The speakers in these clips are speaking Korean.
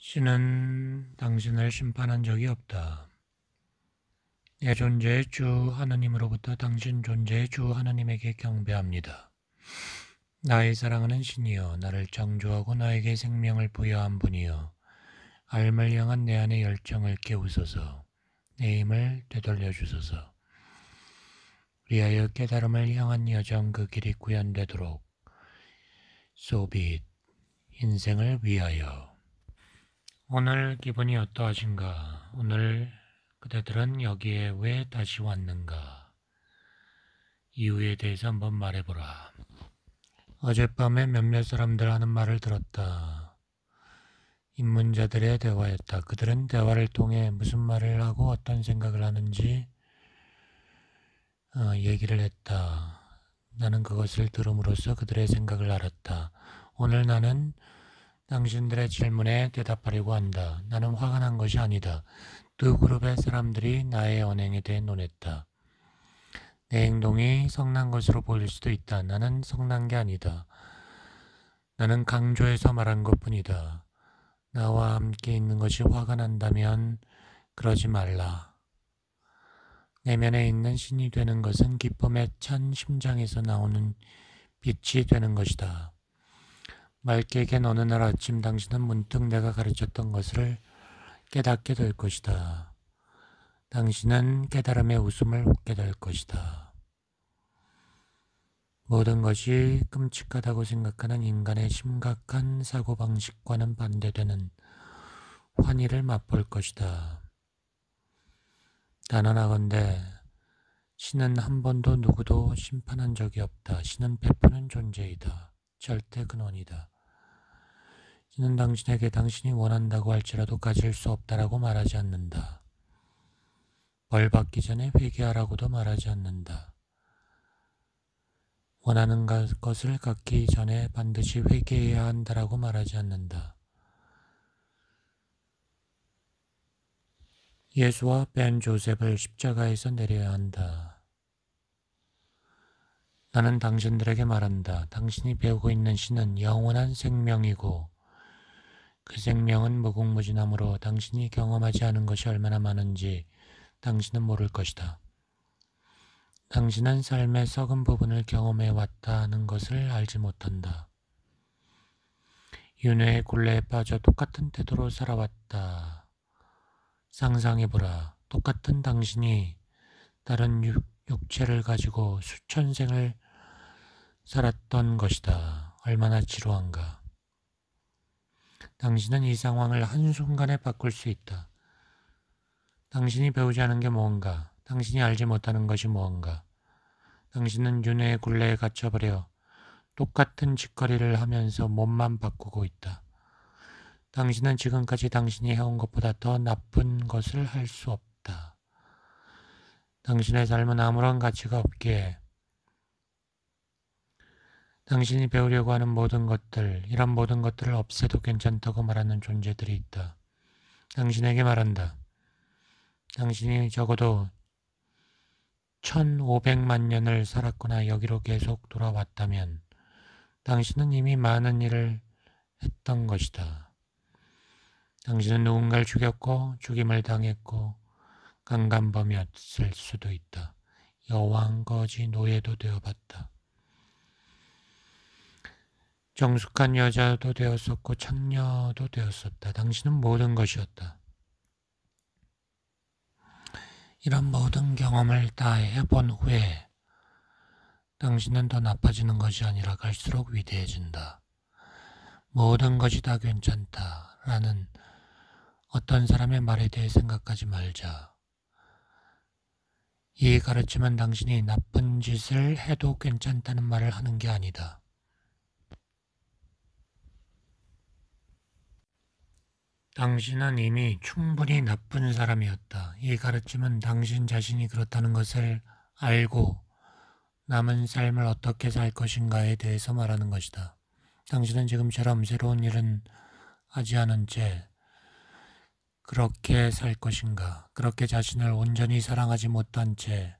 신은 당신을 심판한 적이 없다. 내 존재의 주 하나님으로부터 당신 존재의 주 하나님에게 경배합니다. 나의 사랑하는 신이여, 나를 창조하고 나에게 생명을 부여한 분이여, 알을 향한 내 안의 열정을 깨우소서. 내 힘을 되돌려 주소서. 위하여 깨달음을 향한 여정 그 길이 구현되도록 소빗 인생을 위하여. 오늘 기분이 어떠하신가? 오늘 그대들은 여기에 왜 다시 왔는가? 이유에 대해서 한번 말해보라. 어젯밤에 몇몇 사람들 하는 말을 들었다. 입문자들의 대화였다. 그들은 대화를 통해 무슨 말을 하고 어떤 생각을 하는지 얘기를 했다. 나는 그것을 들음으로써 그들의 생각을 알았다. 오늘 나는 당신들의 질문에 대답하려고 한다. 나는 화가 난 것이 아니다. 두 그룹의 사람들이 나의 언행에 대해 논했다. 내 행동이 성난 것으로 보일 수도 있다. 나는 성난 게 아니다. 나는 강조해서 말한 것뿐이다. 나와 함께 있는 것이 화가 난다면 그러지 말라. 내면에 있는 신이 되는 것은 기쁨에 찬 심장에서 나오는 빛이 되는 것이다. 말케겐 어느 날 아침 당신은 문득 내가 가르쳤던 것을 깨닫게 될 것이다. 당신은 깨달음의 웃음을 웃게 될 것이다. 모든 것이 끔찍하다고 생각하는 인간의 심각한 사고방식과는 반대되는 환희를 맛볼 것이다. 단언하건대 신은 한 번도 누구도 심판한 적이 없다. 신은 베푸는 존재이다. 절대 근원이다. 신은 당신에게 당신이 원한다고 할지라도 가질 수 없다라고 말하지 않는다. 벌 받기 전에 회개하라고도 말하지 않는다. 원하는 것을 갖기 전에 반드시 회개해야 한다라고 말하지 않는다. 예수와 벤 조셉을 십자가에서 내려야 한다. 나는 당신들에게 말한다. 당신이 배우고 있는 신은 영원한 생명이고 그 생명은 무궁무진하므로 당신이 경험하지 않은 것이 얼마나 많은지 당신은 모를 것이다. 당신은 삶의 썩은 부분을 경험해 왔다는 것을 알지 못한다. 윤회의 굴레에 빠져 똑같은 태도로 살아왔다. 상상해보라. 똑같은 당신이 다른 육체를 가지고 수천 생을 살았던 것이다. 얼마나 지루한가. 당신은 이 상황을 한순간에 바꿀 수 있다. 당신이 배우지 않은 게 뭔가? 당신이 알지 못하는 것이 뭔가? 당신은 윤회의 굴레에 갇혀버려 똑같은 짓거리를 하면서 몸만 바꾸고 있다. 당신은 지금까지 당신이 해온 것보다 더 나쁜 것을 할 수 없다. 당신의 삶은 아무런 가치가 없기에 당신이 배우려고 하는 모든 것들, 이런 모든 것들을 없애도 괜찮다고 말하는 존재들이 있다. 당신에게 말한다. 당신이 적어도 1500만 년을 살았거나 여기로 계속 돌아왔다면 당신은 이미 많은 일을 했던 것이다. 당신은 누군가를 죽였고 죽임을 당했고 강간범이었을 수도 있다. 여왕, 거지, 노예도 되어봤다. 정숙한 여자도 되었었고 창녀도 되었었다. 당신은 모든 것이었다. 이런 모든 경험을 다 해본 후에 당신은 더 나빠지는 것이 아니라 갈수록 위대해진다. 모든 것이 다 괜찮다라는 어떤 사람의 말에 대해 생각하지 말자. 이 가르침은 당신이 나쁜 짓을 해도 괜찮다는 말을 하는 게 아니다. 당신은 이미 충분히 나쁜 사람이었다. 이 가르침은 당신 자신이 그렇다는 것을 알고 남은 삶을 어떻게 살 것인가에 대해서 말하는 것이다. 당신은 지금처럼 새로운 일은 하지 않은 채 그렇게 살 것인가? 그렇게 자신을 온전히 사랑하지 못한 채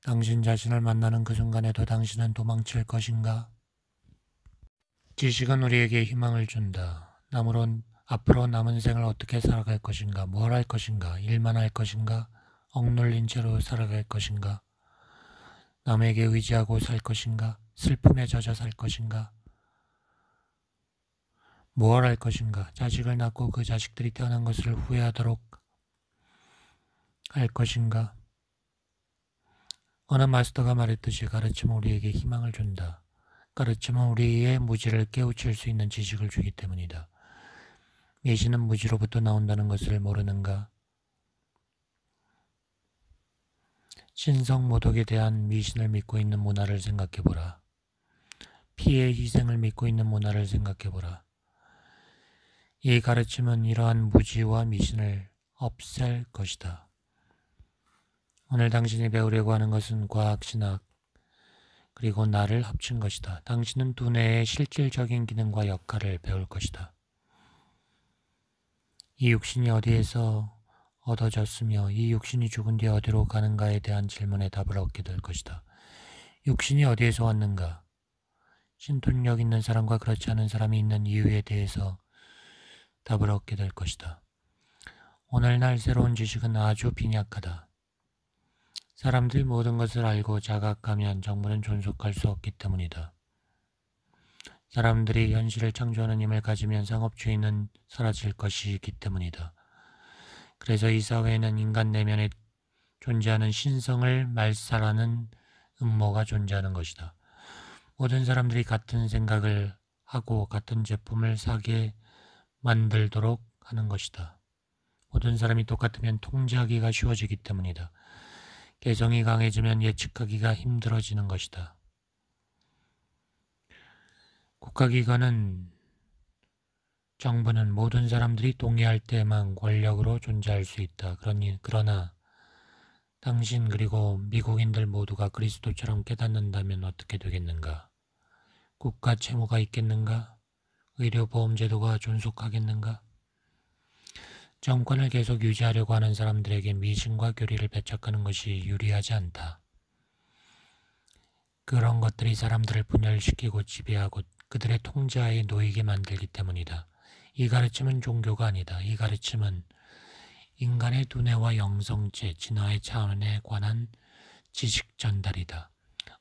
당신 자신을 만나는 그 순간에도 당신은 도망칠 것인가? 지식은 우리에게 희망을 준다. 앞으로 남은 생을 어떻게 살아갈 것인가? 뭘 할 것인가? 일만 할 것인가? 억눌린 채로 살아갈 것인가? 남에게 의지하고 살 것인가? 슬픔에 젖어 살 것인가? 뭘 할 것인가? 자식을 낳고 그 자식들이 태어난 것을 후회하도록 할 것인가? 어느 마스터가 말했듯이 가르침은 우리에게 희망을 준다. 가르침은 우리의 무지를 깨우칠 수 있는 지식을 주기 때문이다. 미신은 무지로부터 나온다는 것을 모르는가? 신성 모독에 대한 미신을 믿고 있는 문화를 생각해보라. 피의 희생을 믿고 있는 문화를 생각해보라. 이 가르침은 이러한 무지와 미신을 없앨 것이다. 오늘 당신이 배우려고 하는 것은 과학, 신학, 그리고 나를 합친 것이다. 당신은 두뇌의 실질적인 기능과 역할을 배울 것이다. 이 육신이 어디에서 얻어졌으며 이 육신이 죽은 뒤 어디로 가는가에 대한 질문에 답을 얻게 될 것이다. 육신이 어디에서 왔는가? 신통력 있는 사람과 그렇지 않은 사람이 있는 이유에 대해서 답을 얻게 될 것이다. 오늘날 새로운 지식은 아주 빈약하다. 사람들이 모든 것을 알고 자각하면 정부는 존속할 수 없기 때문이다. 사람들이 현실을 창조하는 힘을 가지면 상업주의는 사라질 것이기 때문이다. 그래서 이 사회에는 인간 내면에 존재하는 신성을 말살하는 음모가 존재하는 것이다. 모든 사람들이 같은 생각을 하고 같은 제품을 사게 만들도록 하는 것이다. 모든 사람이 똑같으면 통제하기가 쉬워지기 때문이다. 개성이 강해지면 예측하기가 힘들어지는 것이다. 국가기관은 정부는 모든 사람들이 동의할 때만 권력으로 존재할 수 있다. 그러나 당신 그리고 미국인들 모두가 그리스도처럼 깨닫는다면 어떻게 되겠는가? 국가 채무가 있겠는가? 의료보험제도가 존속하겠는가? 정권을 계속 유지하려고 하는 사람들에게 미신과 교리를 배척하는 것이 유리하지 않다. 그런 것들이 사람들을 분열시키고 지배하고 그들의 통제하에 놓이게 만들기 때문이다. 이 가르침은 종교가 아니다. 이 가르침은 인간의 두뇌와 영성체, 진화의 차원에 관한 지식 전달이다.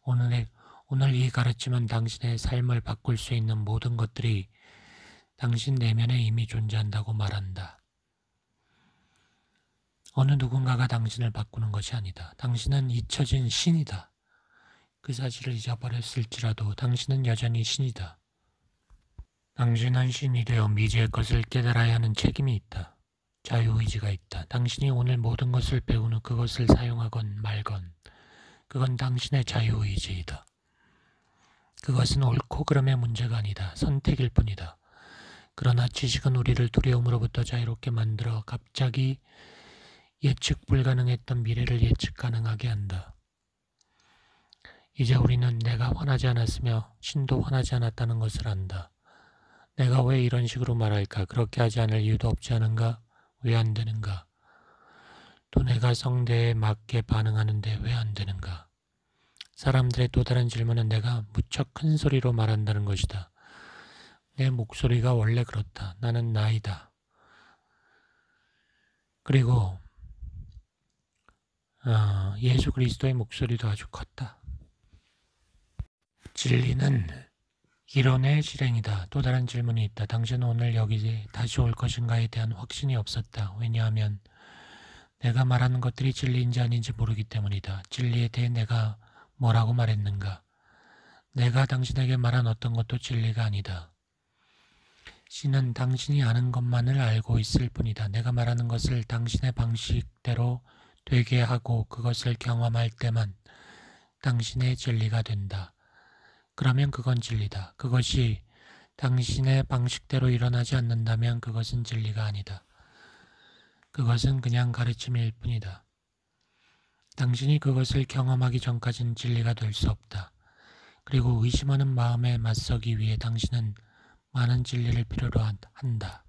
오늘 이 가르침은 당신의 삶을 바꿀 수 있는 모든 것들이 당신 내면에 이미 존재한다고 말한다. 어느 누군가가 당신을 바꾸는 것이 아니다. 당신은 잊혀진 신이다. 그 사실을 잊어버렸을지라도 당신은 여전히 신이다. 당신은 신이 되어 미지의 것을 깨달아야 하는 책임이 있다. 자유의지가 있다. 당신이 오늘 모든 것을 배운 후 그것을 사용하건 말건 그건 당신의 자유의지이다. 그것은 옳고 그름의 문제가 아니다. 선택일 뿐이다. 그러나 지식은 우리를 두려움으로부터 자유롭게 만들어 갑자기 예측 불가능했던 미래를 예측 가능하게 한다. 이제 우리는 내가 화나지 않았으며 신도 화나지 않았다는 것을 안다. 내가 왜 이런 식으로 말할까? 그렇게 하지 않을 이유도 없지 않은가? 왜 안 되는가? 또 내가 성대에 맞게 반응하는데 왜 안 되는가? 사람들의 또 다른 질문은 내가 무척 큰 소리로 말한다는 것이다. 내 목소리가 원래 그렇다. 나는 나이다. 그리고 예수 그리스도의 목소리도 아주 컸다. 진리는 이론의 실행이다. 또 다른 질문이 있다. 당신은 오늘 여기 다시 올 것인가에 대한 확신이 없었다. 왜냐하면 내가 말하는 것들이 진리인지 아닌지 모르기 때문이다. 진리에 대해 내가 뭐라고 말했는가? 내가 당신에게 말한 어떤 것도 진리가 아니다. 신은 당신이 아는 것만을 알고 있을 뿐이다. 내가 말하는 것을 당신의 방식대로 되게 하고 그것을 경험할 때만 당신의 진리가 된다. 그러면 그건 진리다. 그것이 당신의 방식대로 일어나지 않는다면 그것은 진리가 아니다. 그것은 그냥 가르침일 뿐이다. 당신이 그것을 경험하기 전까지는 진리가 될 수 없다. 그리고 의심하는 마음에 맞서기 위해 당신은 많은 진리를 필요로 한다.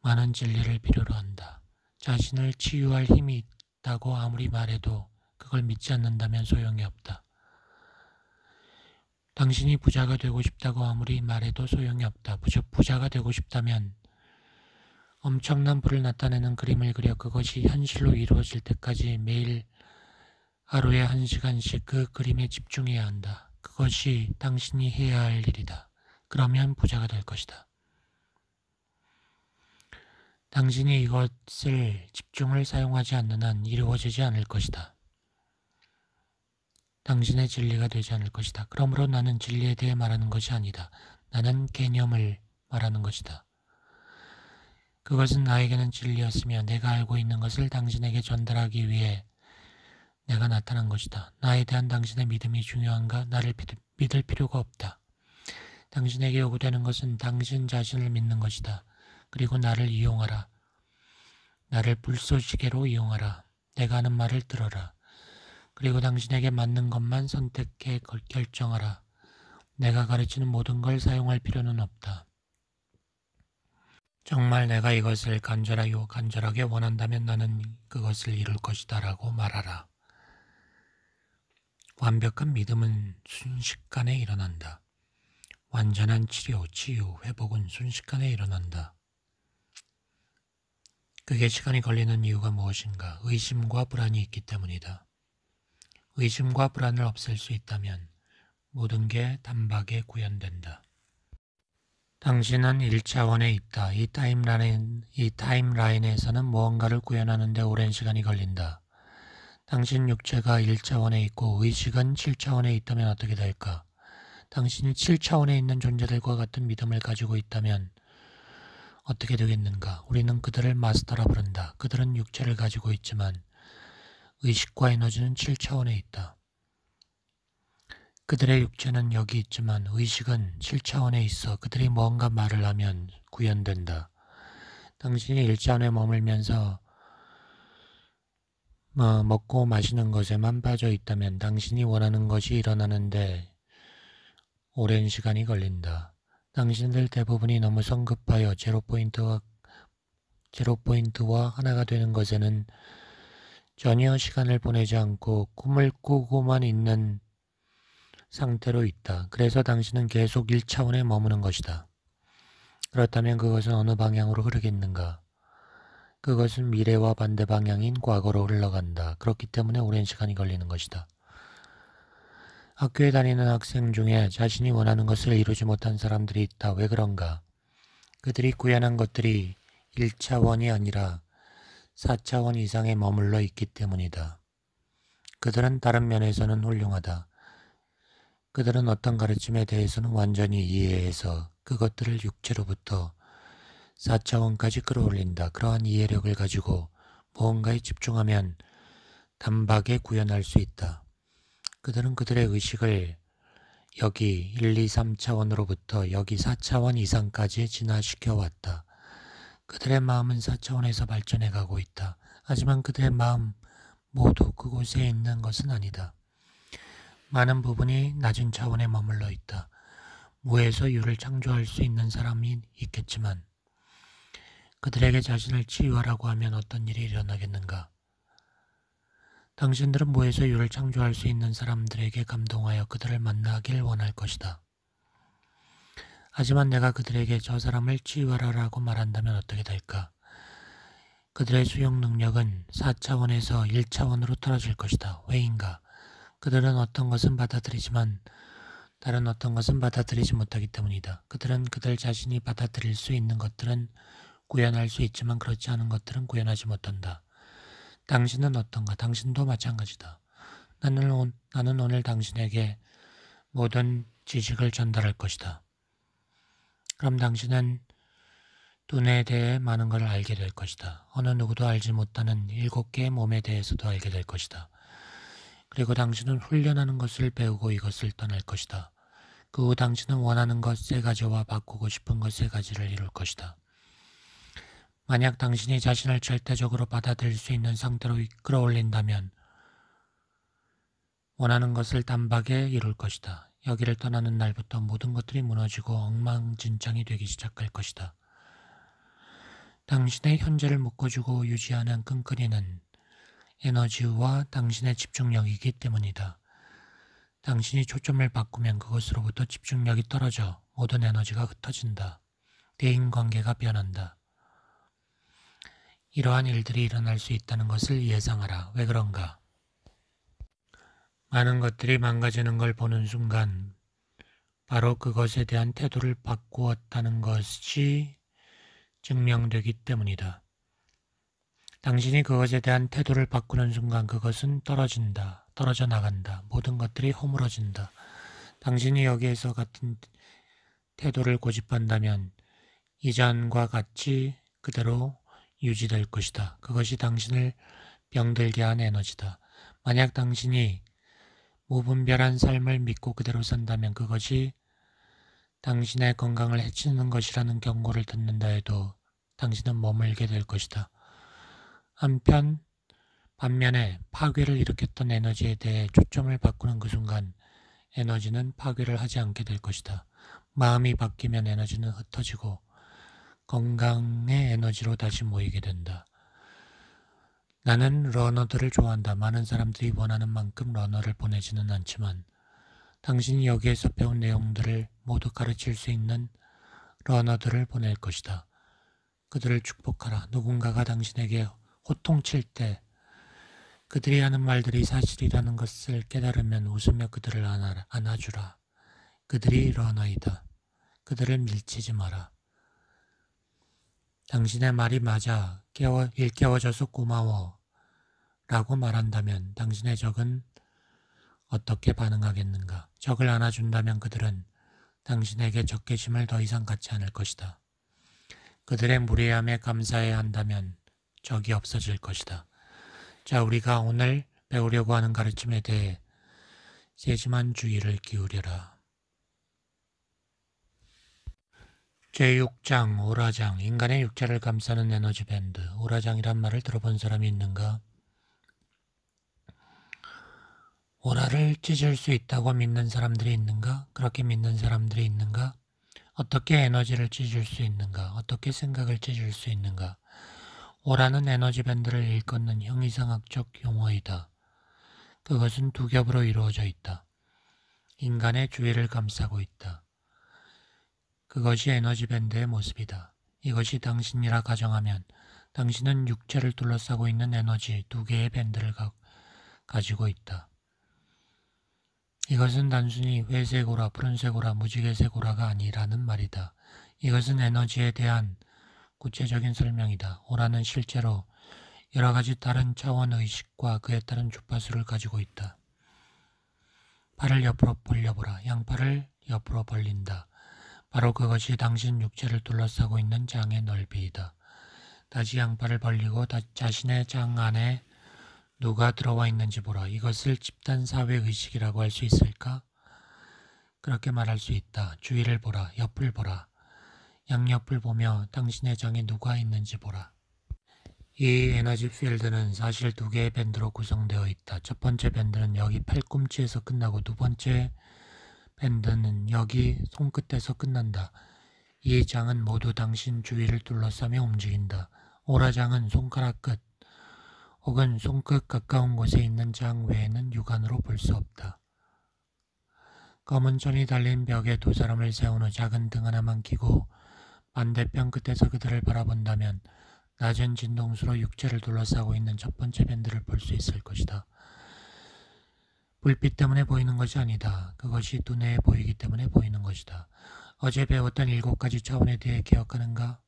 많은 진리를 필요로 한다. 자신을 치유할 힘이 있다고 아무리 말해도 그걸 믿지 않는다면 소용이 없다. 당신이 부자가 되고 싶다고 아무리 말해도 소용이 없다. 부자가 되고 싶다면 엄청난 불을 나타내는 그림을 그려 그것이 현실로 이루어질 때까지 매일 하루에 1시간씩 그 그림에 집중해야 한다. 그것이 당신이 해야 할 일이다. 그러면 부자가 될 것이다. 당신이 이것을 집중을 사용하지 않는 한 이루어지지 않을 것이다. 당신의 진리가 되지 않을 것이다. 그러므로 나는 진리에 대해 말하는 것이 아니다. 나는 개념을 말하는 것이다. 그것은 나에게는 진리였으며 내가 알고 있는 것을 당신에게 전달하기 위해 내가 나타난 것이다. 나에 대한 당신의 믿음이 중요한가? 나를 믿을 필요가 없다. 당신에게 요구되는 것은 당신 자신을 믿는 것이다. 그리고 나를 이용하라. 나를 불쏘시개로 이용하라. 내가 하는 말을 들어라. 그리고 당신에게 맞는 것만 선택해 결정하라. 내가 가르치는 모든 걸 사용할 필요는 없다. 정말 내가 이것을 간절하게 원한다면 나는 그것을 이룰 것이다 라고 말하라. 완벽한 믿음은 순식간에 일어난다. 완전한 치유, 회복은 순식간에 일어난다. 그게 시간이 걸리는 이유가 무엇인가? 의심과 불안이 있기 때문이다. 의심과 불안을 없앨 수 있다면 모든 게 단박에 구현된다. 당신은 1차원에 있다. 이 타임라인에서는 무언가를 구현하는 데 오랜 시간이 걸린다. 당신 육체가 1차원에 있고 의식은 7차원에 있다면 어떻게 될까? 당신이 7차원에 있는 존재들과 같은 믿음을 가지고 있다면 어떻게 되겠는가? 우리는 그들을 마스터라 부른다. 그들은 육체를 가지고 있지만 의식과 에너지는 7차원에 있다. 그들의 육체는 여기 있지만 의식은 7차원에 있어 그들이 뭔가 말을 하면 구현된다. 당신이 1차원에 머물면서 먹고 마시는 것에만 빠져 있다면 당신이 원하는 것이 일어나는데 오랜 시간이 걸린다. 당신들 대부분이 너무 성급하여 제로포인트와 하나가 되는 것에는 전혀 시간을 보내지 않고 꿈을 꾸고만 있는 상태로 있다. 그래서 당신은 계속 1차원에 머무는 것이다. 그렇다면 그것은 어느 방향으로 흐르겠는가? 그것은 미래와 반대 방향인 과거로 흘러간다. 그렇기 때문에 오랜 시간이 걸리는 것이다. 학교에 다니는 학생 중에 자신이 원하는 것을 이루지 못한 사람들이 있다. 왜 그런가? 그들이 구현한 것들이 1차원이 아니라 4차원 이상에 머물러 있기 때문이다. 그들은 다른 면에서는 훌륭하다. 그들은 어떤 가르침에 대해서는 완전히 이해해서 그것들을 육체로부터 4차원까지 끌어올린다. 그러한 이해력을 가지고 무언가에 집중하면 단박에 구현할 수 있다. 그들은 그들의 의식을 여기 1, 2, 3차원으로부터 여기 4차원 이상까지 진화시켜 왔다. 그들의 마음은 4차원에서 발전해 가고 있다. 하지만 그들의 마음 모두 그곳에 있는 것은 아니다. 많은 부분이 낮은 차원에 머물러 있다. 무에서 유를 창조할 수 있는 사람이 있겠지만 그들에게 자신을 치유하라고 하면 어떤 일이 일어나겠는가? 당신들은 무에서 유를 창조할 수 있는 사람들에게 감동하여 그들을 만나길 원할 것이다. 하지만 내가 그들에게 저 사람을 치유하라고 말한다면 어떻게 될까? 그들의 수용 능력은 4차원에서 1차원으로 떨어질 것이다. 왜인가? 그들은 어떤 것은 받아들이지만 다른 어떤 것은 받아들이지 못하기 때문이다. 그들은 그들 자신이 받아들일 수 있는 것들은 구현할 수 있지만 그렇지 않은 것들은 구현하지 못한다. 당신은 어떤가? 당신도 마찬가지다. 나는 오늘 당신에게 모든 지식을 전달할 것이다. 그럼 당신은 눈에 대해 많은 것을 알게 될 것이다. 어느 누구도 알지 못하는 7개의 몸에 대해서도 알게 될 것이다. 그리고 당신은 훈련하는 것을 배우고 이것을 떠날 것이다. 그 후 당신은 원하는 것 3가지와 바꾸고 싶은 것 3가지를 이룰 것이다. 만약 당신이 자신을 절대적으로 받아들일 수 있는 상태로 끌어올린다면 원하는 것을 단박에 이룰 것이다. 여기를 떠나는 날부터 모든 것들이 무너지고 엉망진창이 되기 시작할 것이다. 당신의 현재를 묶어주고 유지하는 끈끈이는 에너지와 당신의 집중력이기 때문이다. 당신이 초점을 바꾸면 그것으로부터 집중력이 떨어져 모든 에너지가 흩어진다. 대인관계가 변한다. 이러한 일들이 일어날 수 있다는 것을 예상하라. 왜 그런가? 많은 것들이 망가지는 걸 보는 순간 바로 그것에 대한 태도를 바꾸었다는 것이 증명되기 때문이다. 당신이 그것에 대한 태도를 바꾸는 순간 그것은 떨어진다. 떨어져 나간다. 모든 것들이 허물어진다. 당신이 여기에서 같은 태도를 고집한다면 이전과 같이 그대로 유지될 것이다. 그것이 당신을 병들게 한 에너지다. 만약 당신이 무분별한 삶을 믿고 그대로 산다면 그것이 당신의 건강을 해치는 것이라는 경고를 듣는다 해도 당신은 머물게 될 것이다. 반면에 파괴를 일으켰던 에너지에 대해 초점을 바꾸는 그 순간 에너지는 파괴를 하지 않게 될 것이다. 마음이 바뀌면 에너지는 흩어지고 건강의 에너지로 다시 모이게 된다. 나는 러너들을 좋아한다. 많은 사람들이 원하는 만큼 러너를 보내지는 않지만 당신이 여기에서 배운 내용들을 모두 가르칠 수 있는 러너들을 보낼 것이다. 그들을 축복하라. 누군가가 당신에게 호통칠 때 그들이 하는 말들이 사실이라는 것을 깨달으면 웃으며 그들을 안아주라. 그들이 러너이다. 그들을 밀치지 마라. 당신의 말이 맞아. 일깨워줘서 고마워. 라고 말한다면 당신의 적은 어떻게 반응하겠는가? 적을 안아준다면 그들은 당신에게 적개심을 더 이상 갖지 않을 것이다. 그들의 무례함에 감사해야 한다면 적이 없어질 것이다. 자, 우리가 오늘 배우려고 하는 가르침에 대해 세심한 주의를 기울여라. 제6장 오라장, 인간의 육체를 감싸는 에너지 밴드. 오라장이란 말을 들어본 사람이 있는가? 오라를 찢을 수 있다고 믿는 사람들이 있는가? 그렇게 믿는 사람들이 있는가? 어떻게 에너지를 찢을 수 있는가? 어떻게 생각을 찢을 수 있는가? 오라는 에너지 밴드를 일컫는 형이상학적 용어이다. 그것은 두 겹으로 이루어져 있다. 인간의 주위를 감싸고 있다. 그것이 에너지 밴드의 모습이다. 이것이 당신이라 가정하면 당신은 육체를 둘러싸고 있는 에너지 두 개의 밴드를 가지고 있다. 이것은 단순히 회색 오라, 푸른색 오라, 무지개색 오라가 아니라는 말이다. 이것은 에너지에 대한 구체적인 설명이다. 오라는 실제로 여러 가지 다른 차원 의식과 그에 따른 주파수를 가지고 있다. 팔을 옆으로 벌려보라. 양팔을 옆으로 벌린다. 바로 그것이 당신 육체를 둘러싸고 있는 장의 넓이이다. 다시 양팔을 벌리고 자신의 장 안에 누가 들어와 있는지 보라. 이것을 집단 사회 의식이라고 할 수 있을까? 그렇게 말할 수 있다. 주위를 보라. 옆을 보라. 양옆을 보며 당신의 장에 누가 있는지 보라. 이 에너지 필드는 사실 두 개의 밴드로 구성되어 있다. 첫 번째 밴드는 여기 팔꿈치에서 끝나고 두 번째 밴드는 여기 손끝에서 끝난다. 이 장은 모두 당신 주위를 둘러싸며 움직인다. 오라장은 손가락 끝 혹은 손끝 가까운 곳에 있는 장 외에는 육안으로 볼 수 없다. 검은 천이 달린 벽에 두 사람을 세운 후 작은 등 하나만 끼고 반대편 끝에서 그들을 바라본다면 낮은 진동수로 육체를 둘러싸고 있는 첫 번째 밴드를 볼 수 있을 것이다. 불빛 때문에 보이는 것이 아니다. 그것이 두뇌에 보이기 때문에 보이는 것이다. 어제 배웠던 7가지 차원에 대해 기억하는가?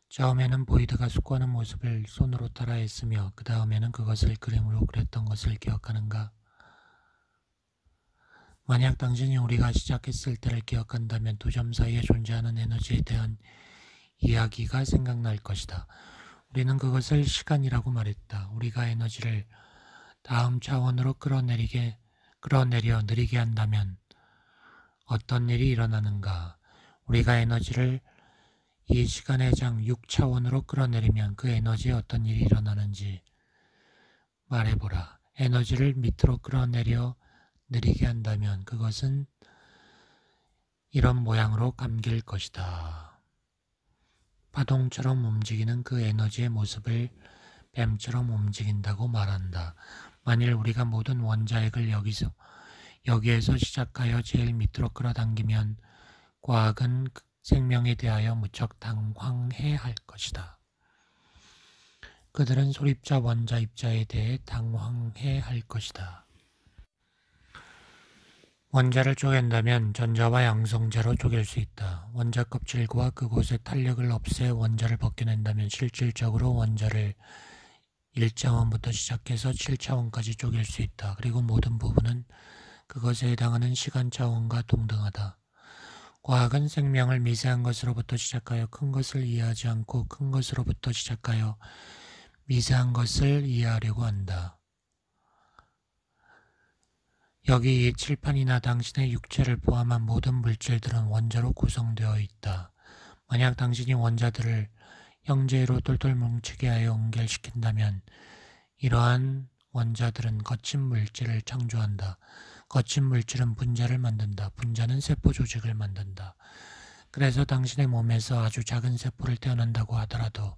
처음에는 보이드가 숙고하는 모습을 손으로 따라했으며 그 다음에는 그것을 그림으로 그렸던 것을 기억하는가? 만약 당신이 우리가 시작했을 때를 기억한다면 두 점 사이에 존재하는 에너지에 대한 이야기가 생각날 것이다. 우리는 그것을 시간이라고 말했다. 우리가 에너지를 다음 차원으로 끌어내려 느리게 한다면 어떤 일이 일어나는가? 우리가 에너지를 이 시간의 장 6차원으로 끌어내리면 그 에너지에 어떤 일이 일어나는지 말해보라. 에너지를 밑으로 끌어내려 느리게 한다면 그것은 이런 모양으로 감길 것이다. 파동처럼 움직이는 그 에너지의 모습을 뱀처럼 움직인다고 말한다. 만일 우리가 모든 원자핵을 여기에서 시작하여 제일 밑으로 끌어당기면 과학은 생명에 대하여 무척 당황해 할 것이다. 그들은 소립자 원자 입자에 대해 당황해 할 것이다. 원자를 쪼갠다면 전자와 양성자로 쪼갤 수 있다. 원자 껍질과 그곳의 탄력을 없애 원자를 벗겨낸다면 실질적으로 원자를 1차원부터 시작해서 7차원까지 쪼갤 수 있다. 그리고 모든 부분은 그것에 해당하는 시간 차원과 동등하다. 과학은 생명을 미세한 것으로부터 시작하여 큰 것을 이해하지 않고 큰 것으로부터 시작하여 미세한 것을 이해하려고 한다. 여기 이 칠판이나 당신의 육체를 포함한 모든 물질들은 원자로 구성되어 있다. 만약 당신이 원자들을 형제로 똘똘 뭉치게 하여 연결시킨다면 이러한 원자들은 거친 물질을 창조한다. 거친 물질은 분자를 만든다. 분자는 세포 조직을 만든다. 그래서 당신의 몸에서 아주 작은 세포를 태어난다고 하더라도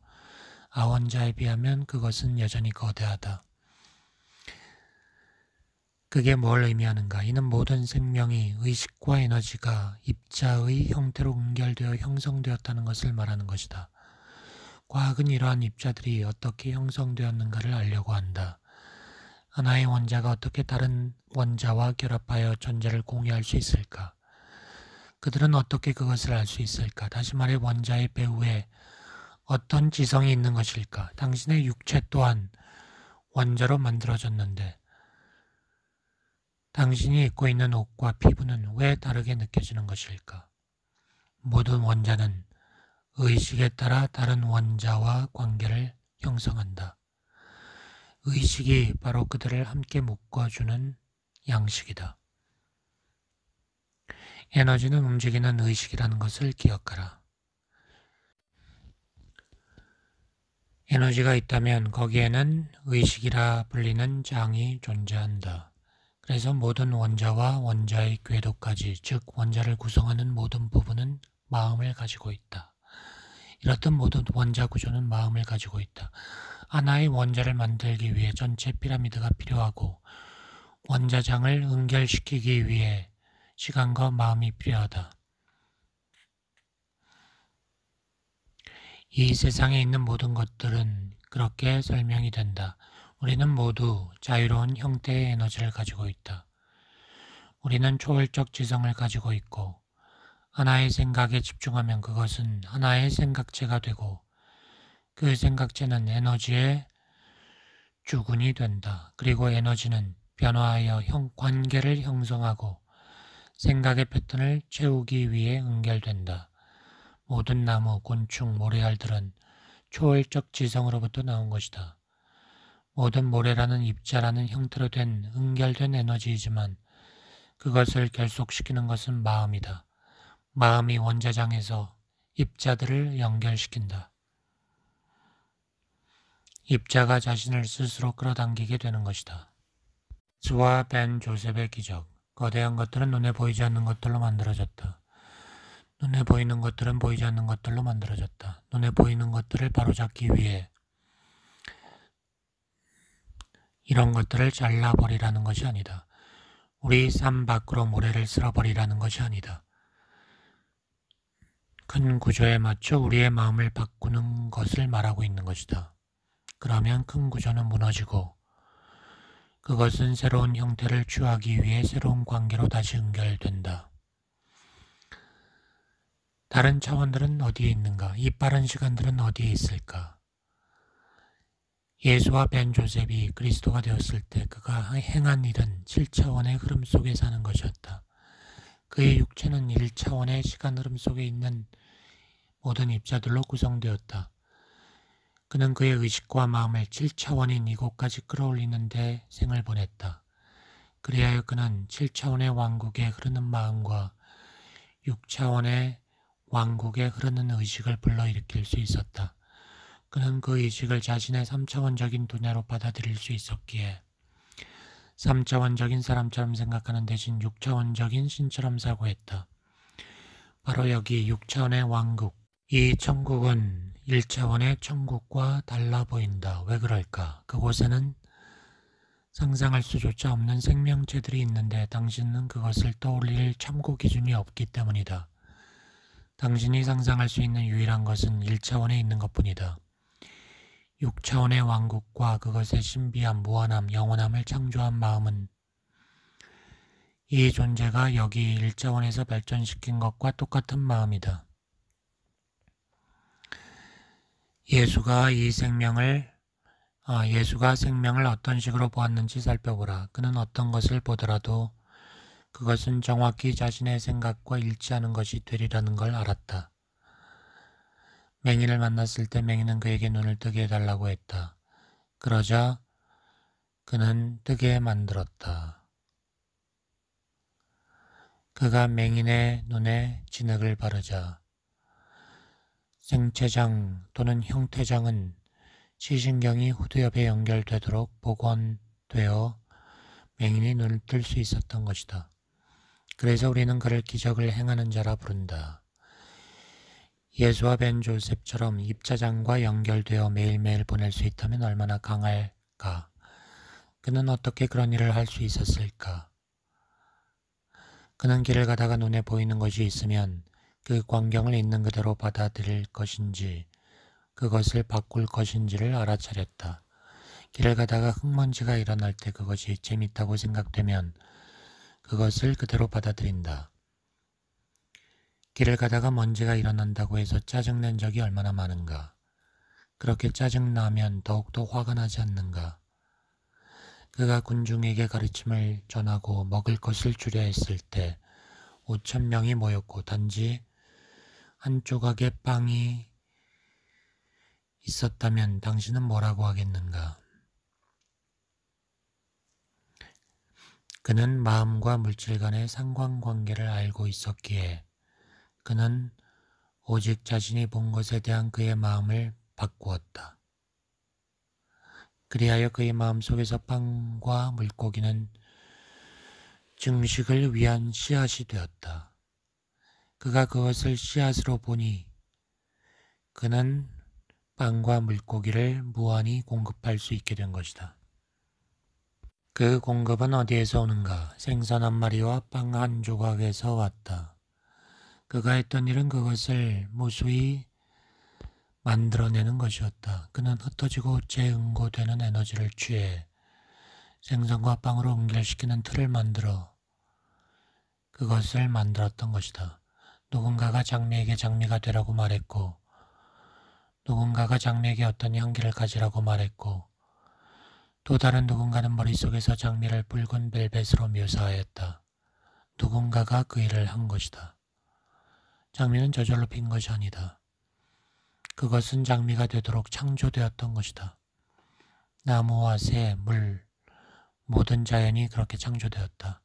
아원자에 비하면 그것은 여전히 거대하다. 그게 뭘 의미하는가? 이는 모든 생명이 의식과 에너지가 입자의 형태로 연결되어 형성되었다는 것을 말하는 것이다. 과학은 이러한 입자들이 어떻게 형성되었는가를 알려고 한다. 하나의 원자가 어떻게 다른 원자와 결합하여 존재를 공유할 수 있을까? 그들은 어떻게 그것을 알 수 있을까? 다시 말해 원자의 배후에 어떤 지성이 있는 것일까? 당신의 육체 또한 원자로 만들어졌는데 당신이 입고 있는 옷과 피부는 왜 다르게 느껴지는 것일까? 모든 원자는 의식에 따라 다른 원자와 관계를 형성한다. 의식이 바로 그들을 함께 묶어주는 양식이다. 에너지는 움직이는 의식이라는 것을 기억하라. 에너지가 있다면 거기에는 의식이라 불리는 장이 존재한다. 그래서 모든 원자와 원자의 궤도까지, 즉 원자를 구성하는 모든 부분은 마음을 가지고 있다. 이렇듯 모든 원자 구조는 마음을 가지고 있다. 하나의 원자를 만들기 위해 전체 피라미드가 필요하고 원자장을 연결시키기 위해 시간과 마음이 필요하다. 이 세상에 있는 모든 것들은 그렇게 설명이 된다. 우리는 모두 자유로운 형태의 에너지를 가지고 있다. 우리는 초월적 지성을 가지고 있고 하나의 생각에 집중하면 그것은 하나의 생각체가 되고 그 생각체는 에너지의 주군이 된다. 그리고 에너지는 변화하여 관계를 형성하고 생각의 패턴을 채우기 위해 연결된다. 모든 나무, 곤충, 모래알들은 초월적 지성으로부터 나온 것이다. 모든 모래라는 입자라는 형태로 된 연결된 에너지이지만 그것을 결속시키는 것은 마음이다. 마음이 원자장에서 입자들을 연결시킨다. 입자가 자신을 스스로 끌어당기게 되는 것이다. 스와 벤 조셉의 기적. 거대한 것들은 눈에 보이지 않는 것들로 만들어졌다. 눈에 보이는 것들은 보이지 않는 것들로 만들어졌다. 눈에 보이는 것들을 바로잡기 위해 이런 것들을 잘라버리라는 것이 아니다. 우리 삶 밖으로 모래를 쓸어버리라는 것이 아니다. 큰 구조에 맞춰 우리의 마음을 바꾸는 것을 말하고 있는 것이다. 그러면 큰 구조는 무너지고 그것은 새로운 형태를 취하기 위해 새로운 관계로 다시 연결된다. 다른 차원들은 어디에 있는가? 이 빠른 시간들은 어디에 있을까? 예수와 벤 조셉이 그리스도가 되었을 때 그가 행한 일은 7차원의 흐름 속에 사는 것이었다. 그의 육체는 1차원의 시간 흐름 속에 있는 모든 입자들로 구성되었다. 그는 그의 의식과 마음을 7차원인 이곳까지 끌어올리는 데 생을 보냈다. 그리하여 그는 7차원의 왕국에 흐르는 마음과 6차원의 왕국에 흐르는 의식을 불러일으킬 수 있었다. 그는 그 의식을 자신의 3차원적인 분야로 받아들일 수 있었기에 3차원적인 사람처럼 생각하는 대신 6차원적인 신처럼 사고했다. 바로 여기 6차원의 왕국, 이 천국은 1차원의 천국과 달라 보인다. 왜 그럴까? 그곳에는 상상할 수조차 없는 생명체들이 있는데 당신은 그것을 떠올릴 참고 기준이 없기 때문이다. 당신이 상상할 수 있는 유일한 것은 1차원에 있는 것뿐이다. 6차원의 왕국과 그것의 신비함, 무한함, 영원함을 창조한 마음은 이 존재가 여기 1차원에서 발전시킨 것과 똑같은 마음이다. 예수가 생명을 어떤 식으로 보았는지 살펴보라. 그는 어떤 것을 보더라도 그것은 정확히 자신의 생각과 일치하는 것이 되리라는 걸 알았다. 맹인을 만났을 때 맹인은 그에게 눈을 뜨게 해달라고 했다. 그러자 그는 뜨게 만들었다. 그가 맹인의 눈에 진흙을 바르자 생체장 또는 형태장은 시신경이 후두엽에 연결되도록 복원되어 맹인이 눈을 뜰 수 있었던 것이다. 그래서 우리는 그를 기적을 행하는 자라 부른다. 예수와 벤 조셉처럼 입자장과 연결되어 매일매일 보낼 수 있다면 얼마나 강할까? 그는 어떻게 그런 일을 할 수 있었을까? 그는 길을 가다가 눈에 보이는 것이 있으면 그 광경을 있는 그대로 받아들일 것인지 그것을 바꿀 것인지를 알아차렸다. 길을 가다가 흙먼지가 일어날 때 그것이 재밌다고 생각되면 그것을 그대로 받아들인다. 길을 가다가 먼지가 일어난다고 해서 짜증낸 적이 얼마나 많은가. 그렇게 짜증나면 더욱더 화가 나지 않는가. 그가 군중에게 가르침을 전하고 먹을 것을 주려 했을 때 5,000명이 모였고 단지 한 조각의 빵이 있었다면 당신은 뭐라고 하겠는가? 그는 마음과 물질 간의 상관관계를 알고 있었기에 그는 오직 자신이 본 것에 대한 그의 마음을 바꾸었다. 그리하여 그의 마음 속에서 빵과 물고기는 증식을 위한 씨앗이 되었다. 그가 그것을 씨앗으로 보니 그는 빵과 물고기를 무한히 공급할 수 있게 된 것이다. 그 공급은 어디에서 오는가? 생선 한 마리와 빵 한 조각에서 왔다. 그가 했던 일은 그것을 무수히 만들어내는 것이었다. 그는 흩어지고 재응고되는 에너지를 취해 생선과 빵으로 연결시키는 틀을 만들어 그것을 만들었던 것이다. 누군가가 장미에게 장미가 되라고 말했고 누군가가 장미에게 어떤 향기를 가지라고 말했고 또 다른 누군가는 머릿속에서 장미를 붉은 벨벳으로 묘사하였다. 누군가가 그 일을 한 것이다. 장미는 저절로 핀 것이 아니다. 그것은 장미가 되도록 창조되었던 것이다. 나무와 새, 물, 모든 자연이 그렇게 창조되었다.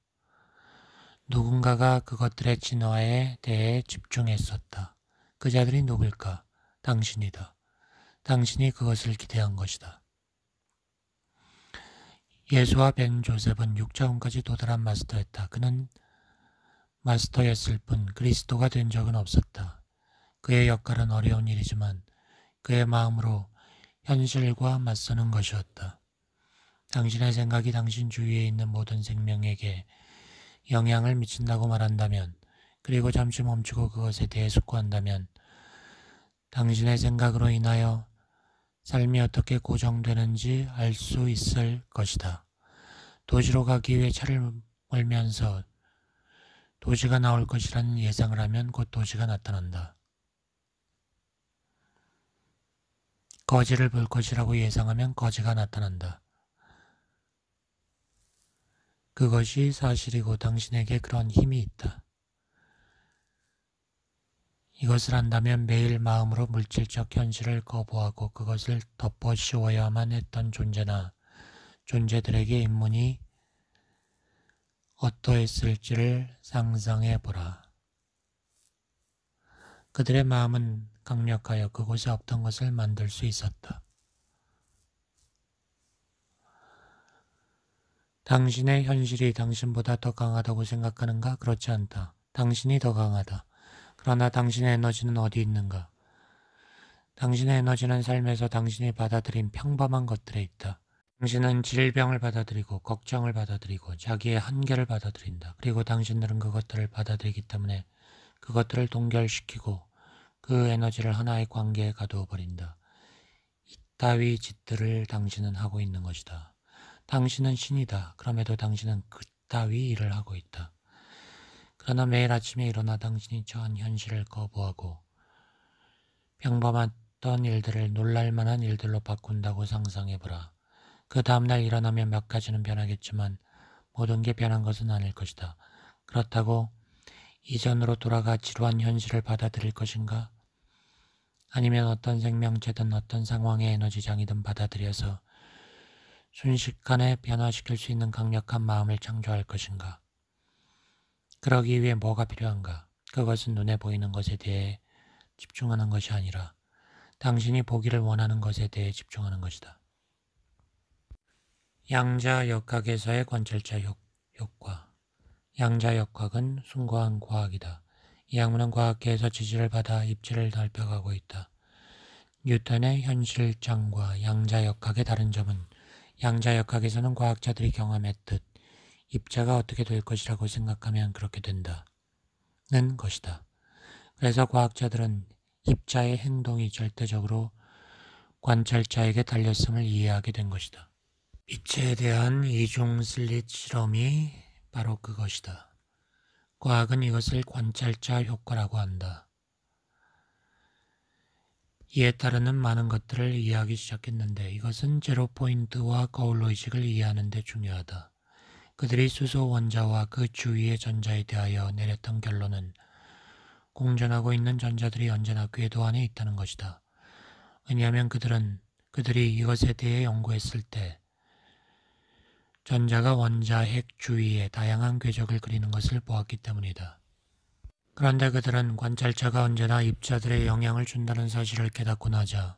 누군가가 그것들의 진화에 대해 집중했었다. 그 자들이 누굴까? 당신이다. 당신이 그것을 기대한 것이다. 예수와 벤 조셉은 6차원까지 도달한 마스터였다. 그는 마스터였을 뿐 그리스도가 된 적은 없었다. 그의 역할은 어려운 일이지만 그의 마음으로 현실과 맞서는 것이었다. 당신의 생각이 당신 주위에 있는 모든 생명에게 영향을 미친다고 말한다면 그리고 잠시 멈추고 그것에 대해 숙고한다면 당신의 생각으로 인하여 삶이 어떻게 고정되는지 알 수 있을 것이다. 도시로 가기 위해 차를 몰면서 도시가 나올 것이라는 예상을 하면 곧 도시가 나타난다. 거지를 볼 것이라고 예상하면 거지가 나타난다. 그것이 사실이고 당신에게 그런 힘이 있다. 이것을 안다면 매일 마음으로 물질적 현실을 거부하고 그것을 덮어 씌워야만 했던 존재나 존재들에게 인문이 어떠했을지를 상상해 보라. 그들의 마음은 강력하여 그곳에 없던 것을 만들 수 있었다. 당신의 현실이 당신보다 더 강하다고 생각하는가? 그렇지 않다. 당신이 더 강하다. 그러나 당신의 에너지는 어디 있는가? 당신의 에너지는 삶에서 당신이 받아들인 평범한 것들에 있다. 당신은 질병을 받아들이고 걱정을 받아들이고 자기의 한계를 받아들인다. 그리고 당신들은 그것들을 받아들이기 때문에 그것들을 동결시키고 그 에너지를 하나의 관계에 가두어 버린다. 그따위 짓들을 당신은 하고 있는 것이다. 당신은 신이다. 그럼에도 당신은 그따위 일을 하고 있다. 그러나 매일 아침에 일어나 당신이 처한 현실을 거부하고 평범했던 일들을 놀랄만한 일들로 바꾼다고 상상해보라. 그 다음날 일어나면 몇 가지는 변하겠지만 모든 게 변한 것은 아닐 것이다. 그렇다고 이전으로 돌아가 지루한 현실을 받아들일 것인가? 아니면 어떤 생명체든 어떤 상황의 에너지장이든 받아들여서 순식간에 변화시킬 수 있는 강력한 마음을 창조할 것인가? 그러기 위해 뭐가 필요한가? 그것은 눈에 보이는 것에 대해 집중하는 것이 아니라 당신이 보기를 원하는 것에 대해 집중하는 것이다. 양자역학에서의 관찰자 효과. 양자역학은 숭고한 과학이다. 이 학문은 과학계에서 지지를 받아 입지를 넓혀가고 있다. 뉴턴의 현실장과 양자역학의 다른 점은 양자역학에서는 과학자들이 경험했듯 입자가 어떻게 될 것이라고 생각하면 그렇게 된다는 것이다. 그래서 과학자들은 입자의 행동이 절대적으로 관찰자에게 달렸음을 이해하게 된 것이다. 빛에 대한 이중 슬릿 실험이 바로 그것이다. 과학은 이것을 관찰자 효과라고 한다. 이에 따르는 많은 것들을 이해하기 시작했는데 이것은 제로 포인트와 거울로 의식을 이해하는 데 중요하다. 그들이 수소 원자와 그 주위의 전자에 대하여 내렸던 결론은 공존하고 있는 전자들이 언제나 궤도 안에 있다는 것이다. 왜냐하면 그들이 이것에 대해 연구했을 때 전자가 원자 핵 주위에 다양한 궤적을 그리는 것을 보았기 때문이다. 그런데 그들은 관찰자가 언제나 입자들의 영향을 준다는 사실을 깨닫고 나자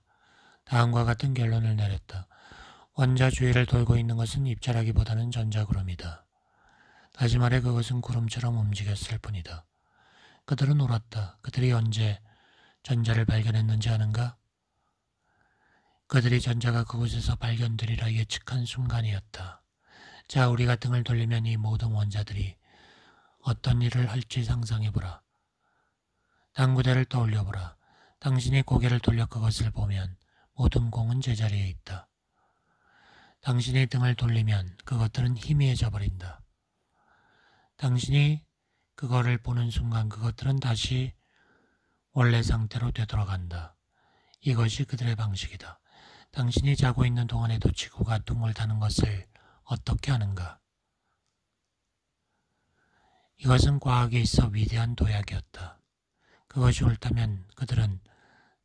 다음과 같은 결론을 내렸다. 원자 주위를 돌고 있는 것은 입자라기보다는 전자구름이다. 다시 말해 그것은 구름처럼 움직였을 뿐이다. 그들은 옳았다. 그들이 언제 전자를 발견했는지 아는가? 그들이 전자가 그곳에서 발견되리라 예측한 순간이었다. 자, 우리가 등을 돌리면 이 모든 원자들이 어떤 일을 할지 상상해보라. 당구대를 떠올려보라. 당신이 고개를 돌려 그것을 보면 모든 공은 제자리에 있다. 당신이 등을 돌리면 그것들은 희미해져 버린다. 당신이 그거를 보는 순간 그것들은 다시 원래 상태로 되돌아간다. 이것이 그들의 방식이다. 당신이 자고 있는 동안에도 지구가 둥을 다는 것을 어떻게 아는가? 이것은 과학에 있어 위대한 도약이었다. 그것이 옳다면 그들은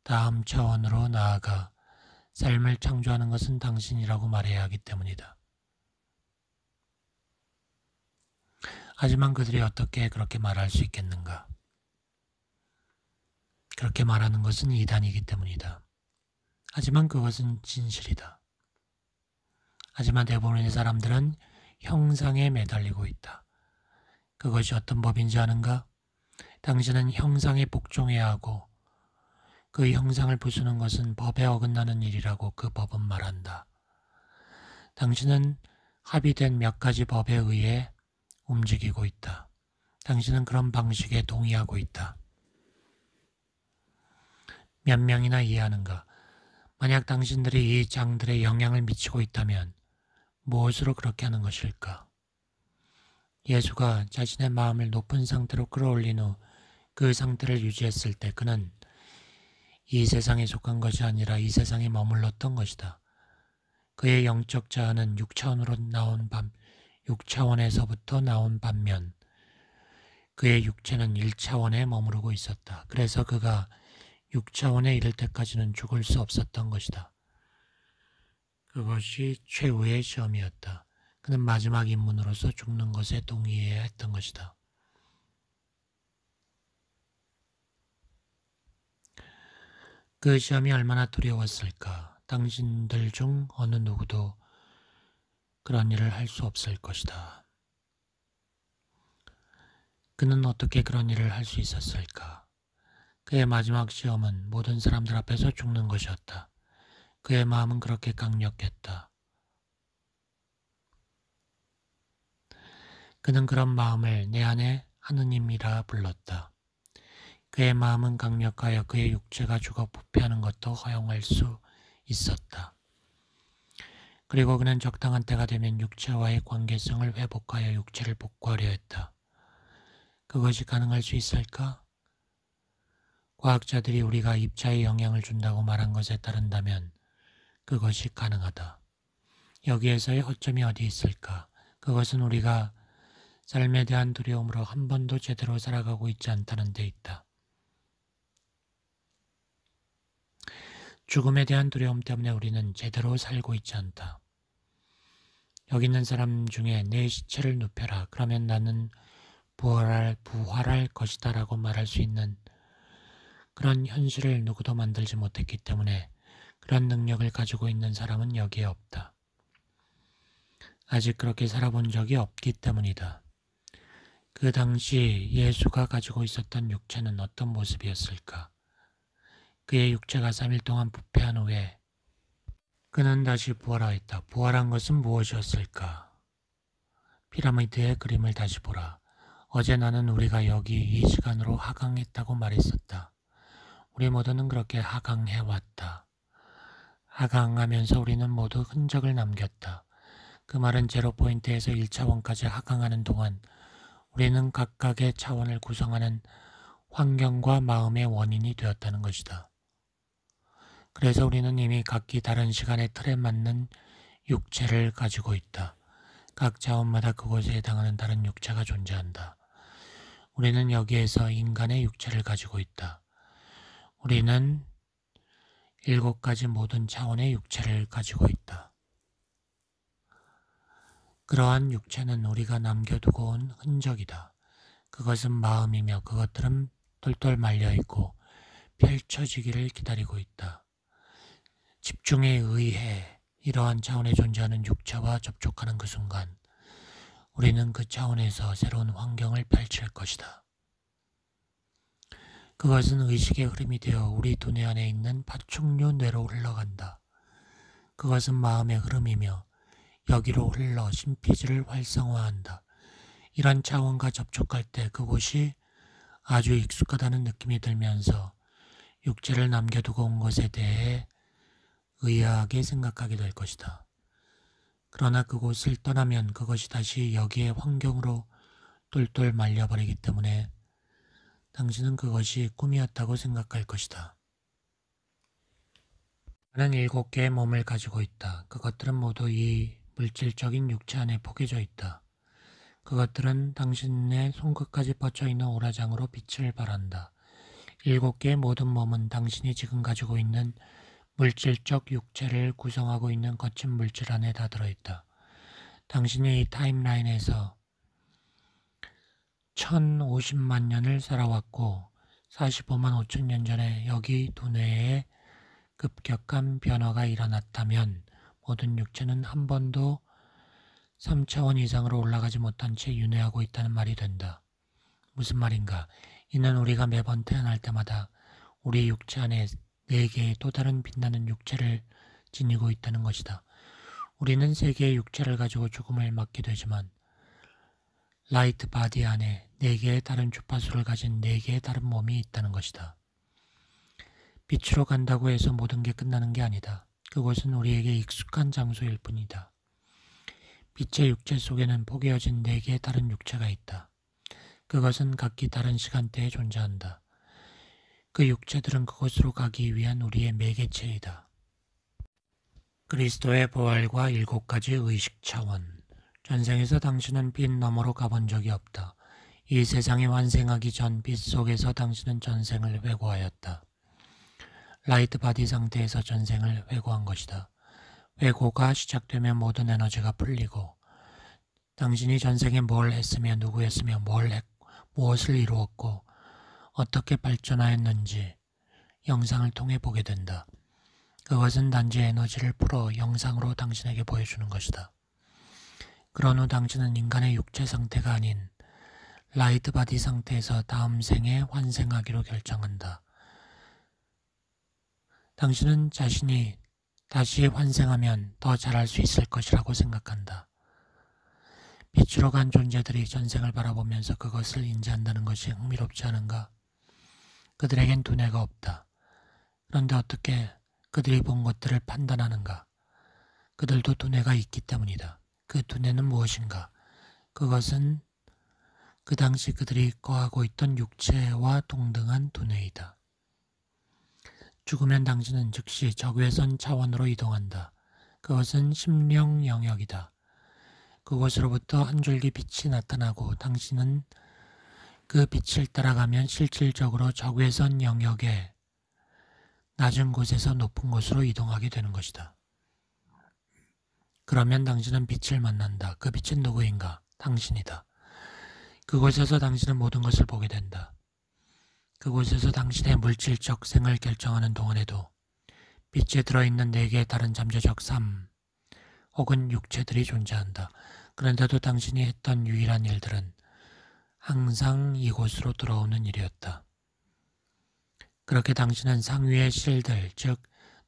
다음 차원으로 나아가 삶을 창조하는 것은 당신이라고 말해야 하기 때문이다. 하지만 그들이 어떻게 그렇게 말할 수 있겠는가? 그렇게 말하는 것은 이단이기 때문이다. 하지만 그것은 진실이다. 하지만 대부분의 사람들은 형상에 매달리고 있다. 그것이 어떤 법인지 아는가? 당신은 형상에 복종해야 하고 그 형상을 부수는 것은 법에 어긋나는 일이라고 그 법은 말한다. 당신은 합의된 몇 가지 법에 의해 움직이고 있다. 당신은 그런 방식에 동의하고 있다. 몇 명이나 이해하는가? 만약 당신들이 이 장들에 영향을 미치고 있다면 무엇으로 그렇게 하는 것일까? 예수가 자신의 마음을 높은 상태로 끌어올린 후 그 상태를 유지했을 때 그는 이 세상에 속한 것이 아니라 이 세상에 머물렀던 것이다. 그의 영적 자아는 6차원에서부터 나온 반면 그의 육체는 1차원에 머무르고 있었다. 그래서 그가 6차원에 이를 때까지는 죽을 수 없었던 것이다. 그것이 최후의 시험이었다. 그는 마지막 인문으로서 죽는 것에 동의해야 했던 것이다. 그 시험이 얼마나 두려웠을까? 당신들 중 어느 누구도 그런 일을 할 수 없을 것이다. 그는 어떻게 그런 일을 할 수 있었을까? 그의 마지막 시험은 모든 사람들 앞에서 죽는 것이었다. 그의 마음은 그렇게 강력했다. 그는 그런 마음을 내 안에 하느님이라 불렀다. 그의 마음은 강력하여 그의 육체가 죽어 부패하는 것도 허용할 수 있었다. 그리고 그는 적당한 때가 되면 육체와의 관계성을 회복하여 육체를 복구하려 했다. 그것이 가능할 수 있을까? 과학자들이 우리가 입자에 영향을 준다고 말한 것에 따른다면 그것이 가능하다. 여기에서의 허점이 어디 있을까? 그것은 우리가 삶에 대한 두려움으로 한 번도 제대로 살아가고 있지 않다는 데 있다. 죽음에 대한 두려움 때문에 우리는 제대로 살고 있지 않다. 여기 있는 사람 중에 내 시체를 눕혀라. 그러면 나는 부활할 것이다 라고 말할 수 있는 그런 현실을 누구도 만들지 못했기 때문에 그런 능력을 가지고 있는 사람은 여기에 없다. 아직 그렇게 살아본 적이 없기 때문이다. 그 당시 예수가 가지고 있었던 육체는 어떤 모습이었을까? 그의 육체가 3일 동안 부패한 후에 그는 다시 부활하였다. 부활한 것은 무엇이었을까? 피라미드의 그림을 다시 보라. 어제 나는 우리가 여기 이 시간으로 하강했다고 말했었다. 우리 모두는 그렇게 하강해왔다. 하강하면서 우리는 모두 흔적을 남겼다. 그 말은 제로 포인트에서 1차원까지 하강하는 동안 우리는 각각의 차원을 구성하는 환경과 마음의 원인이 되었다는 것이다. 그래서 우리는 이미 각기 다른 시간의 틀에 맞는 육체를 가지고 있다. 각 차원마다 그곳에 해당하는 다른 육체가 존재한다. 우리는 여기에서 인간의 육체를 가지고 있다. 우리는 7가지 모든 차원의 육체를 가지고 있다. 그러한 육체는 우리가 남겨두고 온 흔적이다. 그것은 마음이며 그것들은 똘똘 말려있고 펼쳐지기를 기다리고 있다. 집중에 의해 이러한 차원에 존재하는 육체와 접촉하는 그 순간 우리는 그 차원에서 새로운 환경을 펼칠 것이다. 그것은 의식의 흐름이 되어 우리 두뇌 안에 있는 파충류 뇌로 흘러간다. 그것은 마음의 흐름이며 여기로 흘러 심피지를 활성화한다. 이런 차원과 접촉할 때 그곳이 아주 익숙하다는 느낌이 들면서 육체를 남겨두고 온 것에 대해 의아하게 생각하게 될 것이다. 그러나 그곳을 떠나면 그것이 다시 여기의 환경으로 똘똘 말려버리기 때문에 당신은 그것이 꿈이었다고 생각할 것이다. 나는 7개의 몸을 가지고 있다. 그것들은 모두 이 물질적인 육체 안에 포개져 있다. 그것들은 당신의 손끝까지 뻗쳐있는 오라장으로 빛을 발한다. 7개의 모든 몸은 당신이 지금 가지고 있는 물질적 육체를 구성하고 있는 거친 물질 안에 다 들어있다. 당신이 이 타임라인에서 1050만 년을 살아왔고 45만 5천 년 전에 여기 두뇌에 급격한 변화가 일어났다면 모든 육체는 한 번도 3차원 이상으로 올라가지 못한 채 윤회하고 있다는 말이 된다. 무슨 말인가? 이는 우리가 매번 태어날 때마다 우리 육체 안에 4개의 또 다른 빛나는 육체를 지니고 있다는 것이다. 우리는 3개의 육체를 가지고 죽음을 맞게 되지만 라이트 바디 안에 4개의 다른 주파수를 가진 4개의 다른 몸이 있다는 것이다. 빛으로 간다고 해서 모든 게 끝나는 게 아니다. 그곳은 우리에게 익숙한 장소일 뿐이다. 빛의 육체 속에는 포개어진 4개의 다른 육체가 있다. 그것은 각기 다른 시간대에 존재한다. 그 육체들은 그곳으로 가기 위한 우리의 매개체이다. 그리스도의 부활과 7가지 의식 차원. 전생에서 당신은 빛 너머로 가본 적이 없다. 이 세상이 완생하기 전 빛 속에서 당신은 전생을 회고하였다. 라이트 바디 상태에서 전생을 회고한 것이다. 회고가 시작되면 모든 에너지가 풀리고 당신이 전생에 뭘 했으며 누구였으며 무엇을 이루었고 어떻게 발전하였는지 영상을 통해 보게 된다. 그것은 단지 에너지를 풀어 영상으로 당신에게 보여주는 것이다. 그런 후 당신은 인간의 육체 상태가 아닌 라이트 바디 상태에서 다음 생에 환생하기로 결정한다. 당신은 자신이 다시 환생하면 더 잘할 수 있을 것이라고 생각한다. 빛으로 간 존재들이 전생을 바라보면서 그것을 인지한다는 것이 흥미롭지 않은가? 그들에겐 두뇌가 없다. 그런데 어떻게 그들이 본 것들을 판단하는가? 그들도 두뇌가 있기 때문이다. 그 두뇌는 무엇인가? 그것은 그 당시 그들이 거하고 있던 육체와 동등한 두뇌이다. 죽으면 당신은 즉시 적외선 차원으로 이동한다. 그것은 심령 영역이다. 그곳으로부터 한 줄기 빛이 나타나고 당신은 그 빛을 따라가면 실질적으로 적외선 영역의 낮은 곳에서 높은 곳으로 이동하게 되는 것이다. 그러면 당신은 빛을 만난다. 그 빛은 누구인가? 당신이다. 그곳에서 당신은 모든 것을 보게 된다. 그곳에서 당신의 물질적 생을 결정하는 동안에도 빛에 들어있는 4개의 다른 잠재적 삶 혹은 육체들이 존재한다. 그런데도 당신이 했던 유일한 일들은 항상 이곳으로 들어오는 일이었다. 그렇게 당신은 상위의 실들, 즉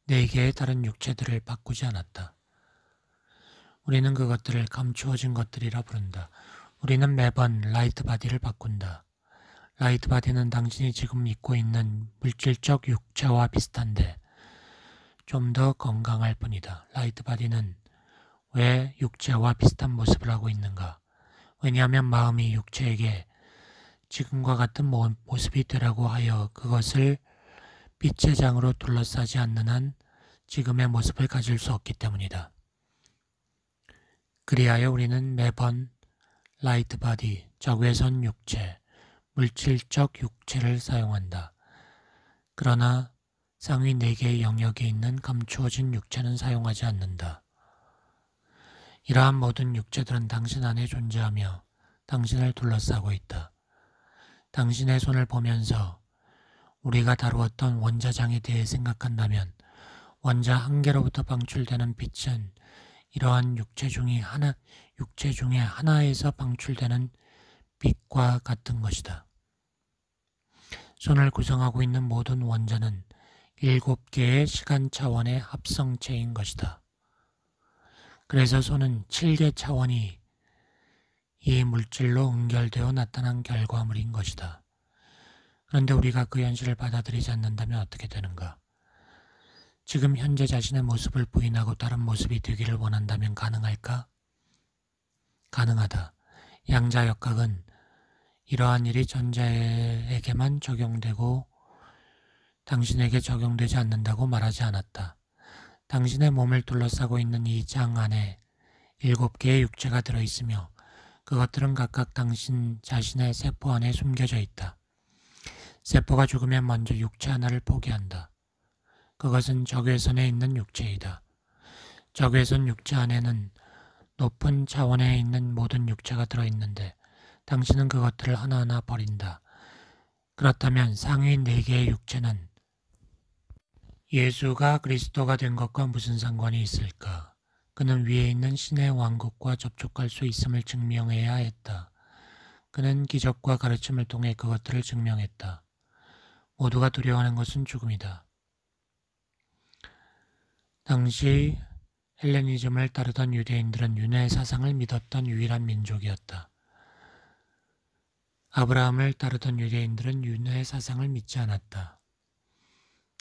4개의 다른 육체들을 바꾸지 않았다. 우리는 그것들을 감추어진 것들이라 부른다. 우리는 매번 라이트 바디를 바꾼다. 라이트 바디는 당신이 지금 입고 있는 물질적 육체와 비슷한데 좀 더 건강할 뿐이다. 라이트 바디는 왜 육체와 비슷한 모습을 하고 있는가? 왜냐하면 마음이 육체에게 지금과 같은 모습이 되라고 하여 그것을 빛의 장으로 둘러싸지 않는 한 지금의 모습을 가질 수 없기 때문이다. 그리하여 우리는 매번 라이트 바디, 적외선 육체, 물질적 육체를 사용한다. 그러나 상위 4개의 영역에 있는 감추어진 육체는 사용하지 않는다. 이러한 모든 육체들은 당신 안에 존재하며 당신을 둘러싸고 있다. 당신의 손을 보면서 우리가 다루었던 원자장에 대해 생각한다면 원자 한 개로부터 방출되는 빛은 이러한 육체 중에 하나에서 방출되는 빛과 같은 것이다. 손을 구성하고 있는 모든 원자는 7개의 시간 차원의 합성체인 것이다. 그래서 손은 7개 차원이 이 물질로 응결되어 나타난 결과물인 것이다. 그런데 우리가 그 현실을 받아들이지 않는다면 어떻게 되는가? 지금 현재 자신의 모습을 부인하고 다른 모습이 되기를 원한다면 가능할까? 가능하다. 양자역학은 이러한 일이 전자에게만 적용되고 당신에게 적용되지 않는다고 말하지 않았다. 당신의 몸을 둘러싸고 있는 이 장 안에 7개의 육체가 들어있으며 그것들은 각각 당신 자신의 세포 안에 숨겨져 있다. 세포가 죽으면 먼저 육체 하나를 포기한다. 그것은 적외선에 있는 육체이다. 적외선 육체 안에는 높은 차원에 있는 모든 육체가 들어있는데 당신은 그것들을 하나하나 버린다. 그렇다면 상위 4개의 육체는 예수가 그리스도가 된 것과 무슨 상관이 있을까? 그는 위에 있는 신의 왕국과 접촉할 수 있음을 증명해야 했다. 그는 기적과 가르침을 통해 그것들을 증명했다. 모두가 두려워하는 것은 죽음이다. 당시 헬레니즘을 따르던 유대인들은 윤회 사상을 믿었던 유일한 민족이었다. 아브라함을 따르던 유대인들은 윤회 사상을 믿지 않았다.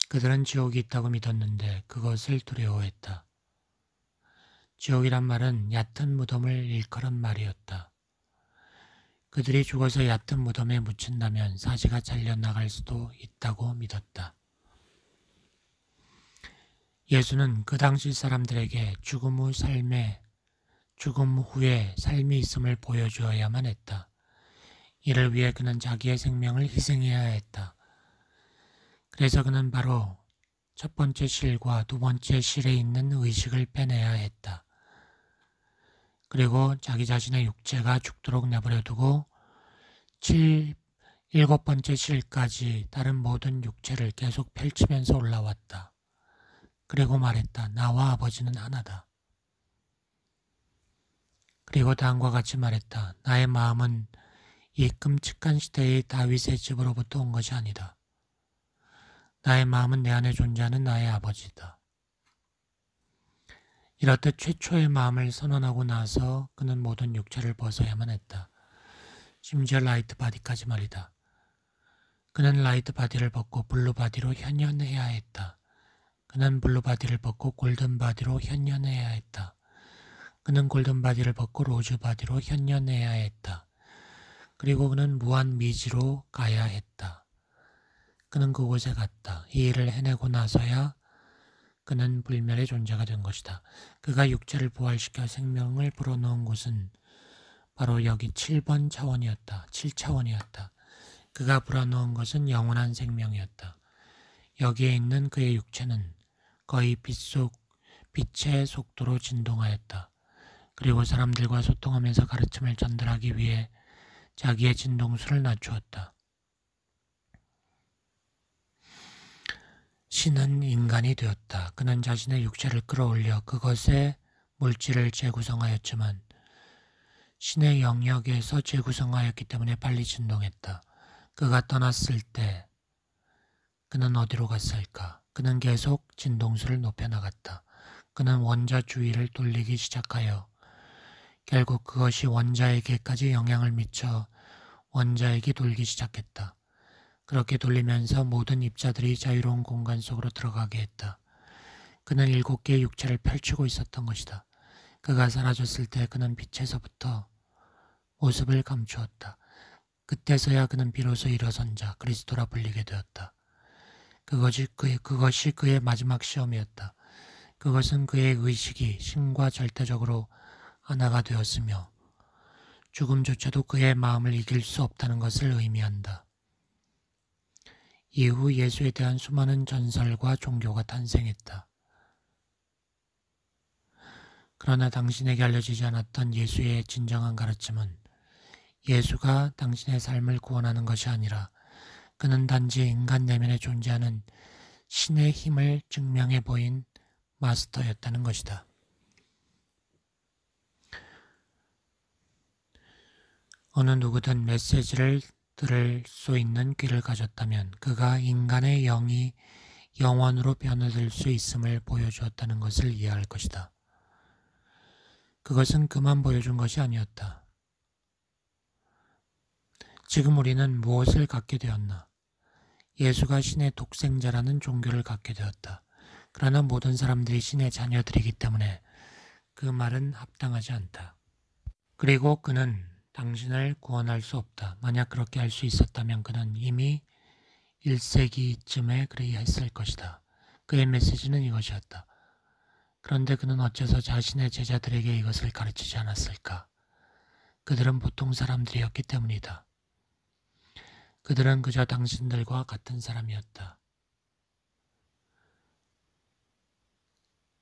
그들은 지옥이 있다고 믿었는데 그것을 두려워했다. 지옥이란 말은 얕은 무덤을 일컬은 말이었다. 그들이 죽어서 얕은 무덤에 묻힌다면 사지가 잘려나갈 수도 있다고 믿었다. 예수는 그 당시 사람들에게 죽음 후에 삶이 있음을 보여주어야만 했다. 이를 위해 그는 자기의 생명을 희생해야 했다. 그래서 그는 바로 첫 번째 실과 두 번째 실에 있는 의식을 빼내야 했다. 그리고 자기 자신의 육체가 죽도록 내버려두고 7번째 실까지 다른 모든 육체를 계속 펼치면서 올라왔다. 그리고 말했다. 나와 아버지는 하나다. 그리고 다음과 같이 말했다. 나의 마음은 이 끔찍한 시대의 다윗의 집으로부터 온 것이 아니다. 나의 마음은 내 안에 존재하는 나의 아버지다. 이렇듯 최초의 마음을 선언하고 나서 그는 모든 육체를 벗어야만 했다. 심지어 라이트 바디까지 말이다. 그는 라이트 바디를 벗고 블루 바디로 현현해야 했다. 그는 블루 바디를 벗고 골든 바디로 현년해야 했다. 그는 골든 바디를 벗고 로즈 바디로 현년해야 했다. 그리고 그는 무한 미지로 가야 했다. 그는 그곳에 갔다. 이 일을 해내고 나서야 그는 불멸의 존재가 된 것이다. 그가 육체를 부활시켜 생명을 불어넣은 곳은 바로 여기 7번 차원이었다. 7차원이었다. 그가 불어넣은 것은 영원한 생명이었다. 여기에 있는 그의 육체는 거의 빛의 속도로 진동하였다. 그리고 사람들과 소통하면서 가르침을 전달하기 위해 자기의 진동수를 낮추었다. 신은 인간이 되었다. 그는 자신의 육체를 끌어올려 그것의 물질을 재구성하였지만 신의 영역에서 재구성하였기 때문에 빨리 진동했다. 그가 떠났을 때 그는 어디로 갔을까? 그는 계속 진동수를 높여나갔다. 그는 원자 주위를 돌리기 시작하여 결국 그것이 원자에게까지 영향을 미쳐 원자에게 돌기 시작했다. 그렇게 돌리면서 모든 입자들이 자유로운 공간 속으로 들어가게 했다. 그는 7개의 육체를 펼치고 있었던 것이다. 그가 사라졌을 때 그는 빛에서부터 모습을 감추었다. 그때서야 그는 비로소 일어선 자 그리스도라 불리게 되었다. 그것이 그의 마지막 시험이었다. 그것은 그의 의식이 신과 절대적으로 하나가 되었으며 죽음조차도 그의 마음을 이길 수 없다는 것을 의미한다. 이후 예수에 대한 수많은 전설과 종교가 탄생했다. 그러나 당신에게 알려지지 않았던 예수의 진정한 가르침은 예수가 당신의 삶을 구원하는 것이 아니라 그는 단지 인간 내면에 존재하는 신의 힘을 증명해 보인 마스터였다는 것이다. 어느 누구든 메시지를 들을 수 있는 귀를 가졌다면 그가 인간의 영이 영원으로 변화될 수 있음을 보여주었다는 것을 이해할 것이다. 그것은 그만 보여준 것이 아니었다. 지금 우리는 무엇을 갖게 되었나? 예수가 신의 독생자라는 종교를 갖게 되었다. 그러나 모든 사람들이 신의 자녀들이기 때문에 그 말은 합당하지 않다. 그리고 그는 당신을 구원할 수 없다. 만약 그렇게 할 수 있었다면 그는 이미 1세기쯤에 그리했을 것이다. 그의 메시지는 이것이었다. 그런데 그는 어째서 자신의 제자들에게 이것을 가르치지 않았을까? 그들은 보통 사람들이었기 때문이다. 그들은 그저 당신들과 같은 사람이었다.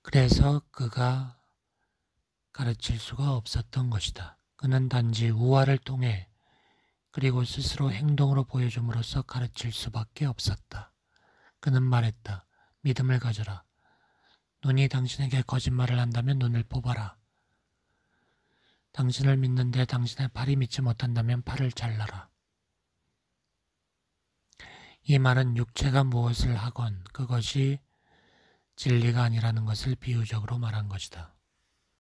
그래서 그가 가르칠 수가 없었던 것이다. 그는 단지 우화를 통해 그리고 스스로 행동으로 보여줌으로써 가르칠 수밖에 없었다. 그는 말했다. 믿음을 가져라. 눈이 당신에게 거짓말을 한다면 눈을 뽑아라. 당신을 믿는데 당신의 팔이 믿지 못한다면 팔을 잘라라. 이 말은 육체가 무엇을 하건 그것이 진리가 아니라는 것을 비유적으로 말한 것이다.